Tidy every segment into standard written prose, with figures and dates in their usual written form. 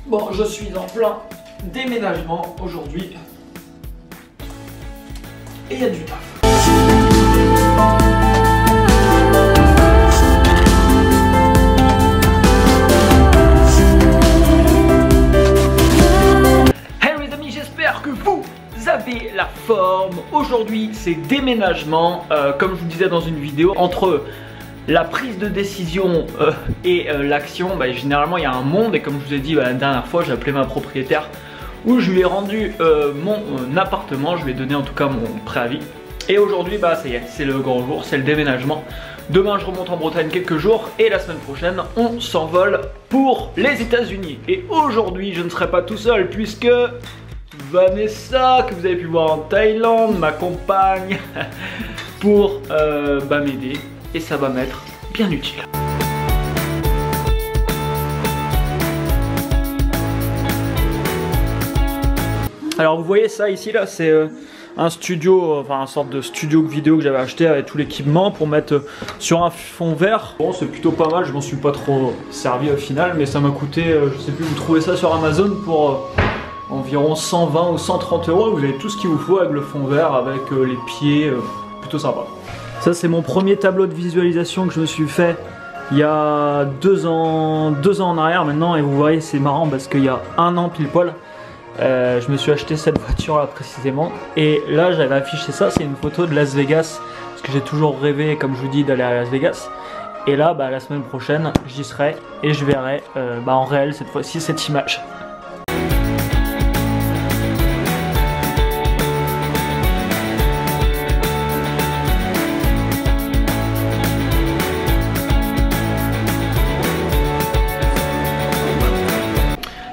Bon, je suis en plein déménagement aujourd'hui. Et il y a du taf. Hey les amis, j'espère que vous avez la forme. Aujourd'hui, c'est déménagement. Comme je vous disais dans une vidéo, entre la prise de décision et l'action, généralement il y a un monde. Et comme je vous ai dit la dernière fois, j'ai appelé ma propriétaire où je lui ai rendu mon appartement. Je lui ai donné en tout cas mon préavis. Et aujourd'hui, ça y est, c'est le grand jour, c'est le déménagement. Demain, je remonte en Bretagne quelques jours et la semaine prochaine, on s'envole pour les États-Unis. Et aujourd'hui, je ne serai pas tout seul puisque Vanessa, que vous avez pu voir en Thaïlande, m'accompagne pour m'aider. Et ça va m'être bien utile. Alors vous voyez ça ici là, c'est un studio, enfin une sorte de studio vidéo que j'avais acheté avec tout l'équipement pour mettre sur un fond vert. Bon, c'est plutôt pas mal, je m'en suis pas trop servi au final, mais ça m'a coûté, je sais plus, vous trouvez ça sur Amazon pour environ 120 ou 130 €. Vous avez tout ce qu'il vous faut avec le fond vert, avec les pieds, plutôt sympa. Ça c'est mon premier tableau de visualisation que je me suis fait il y a 2 ans en arrière maintenant, et vous voyez c'est marrant parce qu'il y a 1 an pile poil je me suis acheté cette voiture là précisément, et là j'avais affiché ça, c'est une photo de Las Vegas parce que j'ai toujours rêvé, comme je vous dis, d'aller à Las Vegas. Et là la semaine prochaine j'y serai et je verrai en réel cette fois-ci cette image.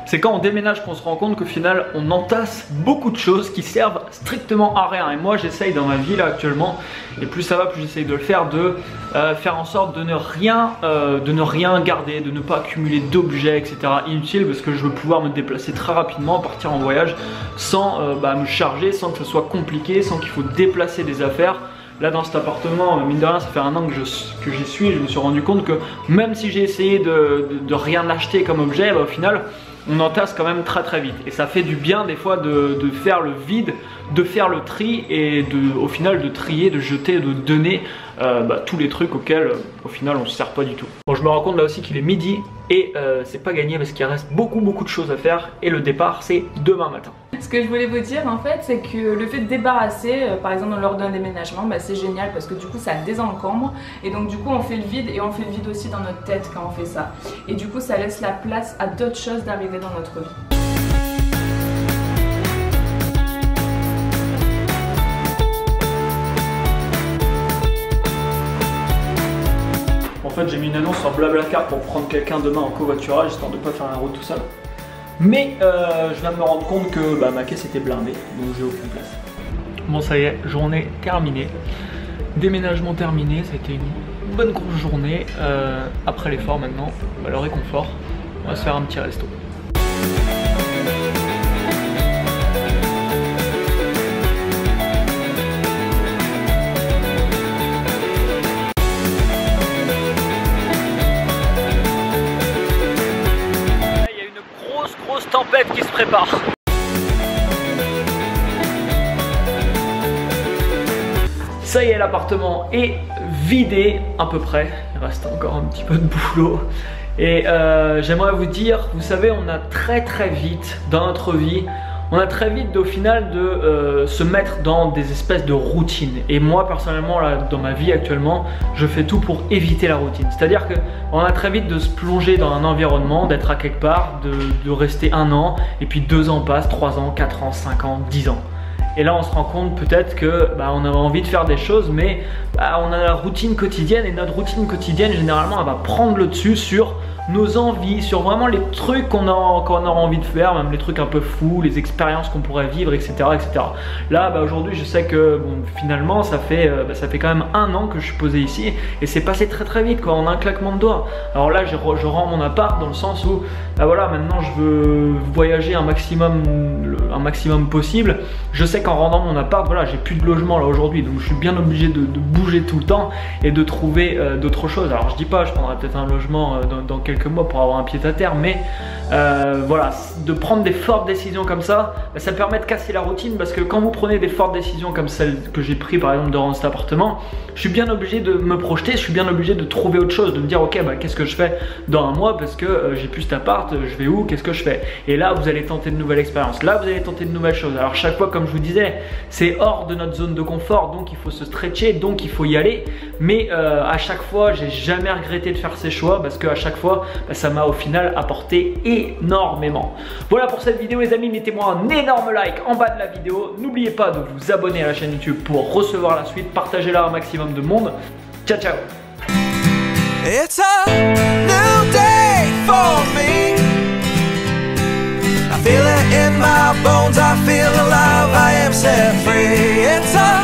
C'est quand on déménage qu'on se rend compte qu'au final on entasse beaucoup de choses qui servent strictement à rien. Et moi j'essaye dans ma vie là actuellement, et plus ça va plus j'essaye de le faire, de faire en sorte de ne rien garder, de ne pas accumuler d'objets etc. inutiles, parce que je veux pouvoir me déplacer très rapidement, partir en voyage sans me charger, sans que ce soit compliqué, sans qu'il faut déplacer des affaires. Là dans cet appartement, mine de rien, ça fait 1 an que j'y suis, et je me suis rendu compte que même si j'ai essayé de rien acheter comme objet, au final on entasse quand même très vite. Et ça fait du bien des fois de faire le vide, de faire le tri, et au final de trier, de jeter, de donner tous les trucs auxquels au final on se sert pas du tout. Bon, je me rends compte là aussi qu'il est midi et c'est pas gagné parce qu'il reste beaucoup de choses à faire, et le départ c'est demain matin. Ce que je voulais vous dire en fait, c'est que le fait de débarrasser, par exemple lors d'un déménagement, c'est génial parce que du coup ça désencombre, et donc du coup on fait le vide, et on fait le vide aussi dans notre tête quand on fait ça. Et du coup ça laisse la place à d'autres choses d'arriver dans notre vie. En fait j'ai mis une annonce sur Blablacar pour prendre quelqu'un demain en covoiturage, histoire de ne pas faire la route tout seul. Mais je viens de me rendre compte que ma caisse était blindée, donc j'ai aucune place. Bon ça y est, journée terminée, déménagement terminé, ça a été une bonne grosse journée. Après l'effort maintenant, le réconfort, on va se faire un petit resto. Tempête qui se prépare. Ça y est, l'appartement est vidé à peu près. Il reste encore un petit peu de boulot. Et j'aimerais vous dire, vous savez, on a très vite dans notre vie, on a très vite au final de se mettre dans des espèces de routines. Et moi personnellement là, dans ma vie actuellement, je fais tout pour éviter la routine. C'est-à-dire qu'on a très vite de se plonger dans un environnement, d'être à quelque part, de rester 1 an, et puis 2 ans passent, 3 ans, 4 ans, 5 ans, 10 ans. Et là on se rend compte peut-être que on a envie de faire des choses, mais on a la routine quotidienne, et notre routine quotidienne généralement elle va prendre le dessus sur nos envies, sur vraiment les trucs qu'on aura envie de faire, même les trucs un peu fous, les expériences qu'on pourrait vivre, etc. Là aujourd'hui je sais que finalement ça fait quand même 1 an que je suis posé ici, et c'est passé très vite quoi, en un claquement de doigts. Alors là je rends mon appart dans le sens où bah voilà, maintenant je veux voyager un maximum possible. Je sais qu'en rendant mon appart, voilà, j'ai plus de logement là aujourd'hui, donc je suis bien obligé de bouger tout le temps et de trouver d'autres choses. Alors je dis pas, je prendrai peut-être un logement dans quelques mois pour avoir un pied à terre, mais voilà, de prendre des fortes décisions comme ça, bah, ça permet de casser la routine, parce que quand vous prenez des fortes décisions comme celle que j'ai pris par exemple de rendre cet appartement, je suis bien obligé de me projeter, je suis bien obligé de trouver autre chose, de me dire ok, bah, qu'est-ce que je fais dans un mois, parce que j'ai plus cet appart, je vais où, qu'est-ce que je fais. Et là vous allez tenter de nouvelles expériences, là vous allez tenter de nouvelles choses. Alors chaque fois, comme je vous disais, c'est hors de notre zone de confort, donc il faut se stretcher, donc il faut y aller. Mais à chaque fois, j'ai jamais regretté de faire ces choix, parce qu'à chaque fois, bah, ça m'a au final apporté énormément. Voilà pour cette vidéo les amis, mettez-moi un énorme like en bas de la vidéo. N'oubliez pas de vous abonner à la chaîne YouTube pour recevoir la suite, partagez-la à un maximum de monde. Ciao ciao. It's a new day for me. I feel it in my bones, I feel alive, I am set free. It's a